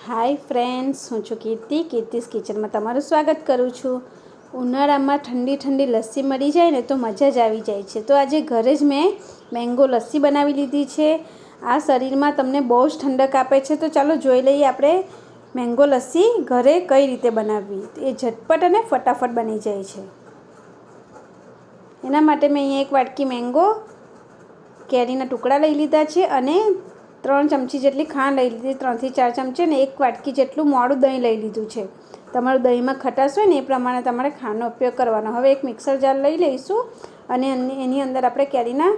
Hi friends, હું છું કીર્તિસ કિચનમાં તમારું સ્વાગત કરું છું। ઉનાળામાં ઠંડી ઠંડી લસ્સી મળી જાય ને તો મજા જ આવી જાય છે। તો આજે ઘરે જ મેં મેંગો લસ્સી બનાવી લીધી છે। આ શરીરમાં તમને બહુ જ ઠંડક આપે છે। તો ચાલો જોઈ લઈએ આપણે મેંગો લસ્સી ઘરે કઈ રીતે બનાવવી। એ ઝટપટ અને ફટાફટ બની જાય છે। એના માટે મેં અહીંયા એક વાટકી મેંગો કેરીના ટુકડા લઈ લીધા છે અને 3 ચમચી જેટલી ખાંડ લઈ લીધી, 3 થી 4 ચમચી, અને 1 વાટકી જેટલું મોડું દહીં લઈ લીધું છે। તમારું દહીંમાં ખટાશ હોય ને એ પ્રમાણે તમારે ખાંડનો ઉપયોગ કરવાનો। હવે એક મિક્સર જાર લઈ લઈશું અને એની અંદર આપણે કેરીના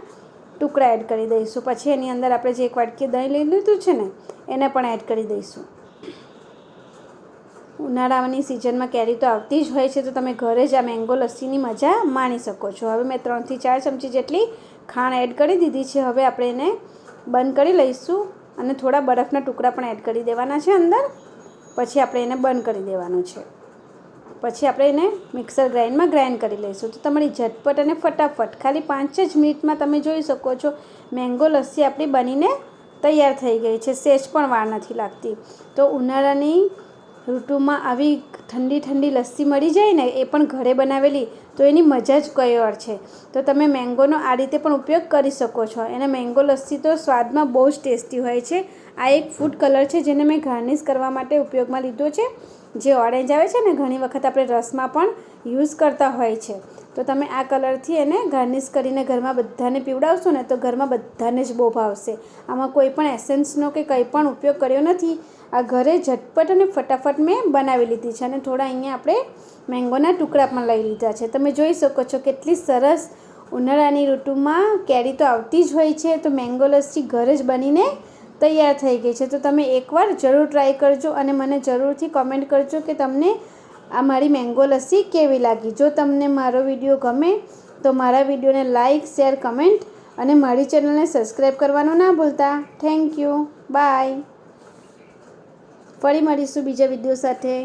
ટુકડા એડ કરી દઈશું। પછી એની અંદર આપણે જે 1 વાટકી દહીં લઈ લીધું છે ને એને પણ એડ કરી દઈશું। ઉનાળાની સિઝનમાં કેરી તો આવતી જ હોય છે, તો તમે ઘરે જ આ મેંગો લસ્સીની મજા માણી શકો છો। હવે મેં 3 થી 4 ચમચી જેટલી ખાંડ એડ કરી દીધી છે। હવે આપણે એને બંધ કરી લઈશું અને થોડા બરફના ટુકડા પણ એડ કરી દેવાના છે અંદર। પછી આપણે એને બંધ કરી દેવાનું છે। પછી આપણે એને મિક્સર ગ્રાઇન્ડમાં ગ્રાઇન્ડ કરી લઈશું। તો તમારી ઝટપટ અને ફટાફટ ખાલી 5 જ મિનિટમાં તમે જોઈ શકો છો મેંગો લસ્સી આપણી બનીને તૈયાર થઈ ગઈ છે। સહેજ પણ વાર નથી લાગતી। તો ઉનાળાની ઋતુમાં આવી ઠંડી ઠંડી લસ્સી મળી જાય ને, એ પણ ઘરે બનાવેલી, તો એની મજા જ કંઈ ઓર છે। તો તમે મેંગોનો આ રીતે પણ ઉપયોગ કરી શકો છો। એને મેંગો લસ્સી તો સ્વાદમાં બહુ જ ટેસ્ટી હોય છે। આ એક ફૂડ કલર છે જેને મેં ગાર્નિશ કરવા માટે ઉપયોગમાં લીધો છે। જે ઓરેન્જ આવે છે ને, ઘણી વખત આપણે રસમાં પણ યુઝ કરતા હોય છે। તો તમે આ કલરથી એને ગાર્નિશ કરીને ઘરમાં બધાને પીવડાવશો ને તો ઘરમાં બધાને જ બહુ ભાવશે। આમાં કોઈ પણ એસેન્સનો કે કંઈ પણ ઉપયોગ કર્યો નથી। આ ઘરે ઝટપટ અને ફટાફટ મેં બનાવી લીધી છે। અને થોડા અહીંયા આપણે મેંગોના ટુકડા પણ લઈ લીધા છે। તમે જોઈ શકો છો કેટલી સરસ ઉનાળાની ઋતુમાં કેરી તો આવતી જ હોય છે, તો મેંગો લસ્સી ઘરે જ બનીને તૈયાર થઈ ગઈ છે। તો તમે એકવાર જરૂર ટ્રાય કરજો અને મને જરૂરથી કોમેન્ટ કરજો કે તમને આ મારી મેંગો લસ્સી કેવી લાગી। જો તમને મારો વિડીયો ગમે તો મારા વિડીયોને લાઇક, શેર, કમેન્ટ અને મારી ચેનલને સબસ્ક્રાઈબ કરવાનું ના ભૂલતા। Thank you, bye. ફરી મળીશું બીજા વિડીયો સાથે।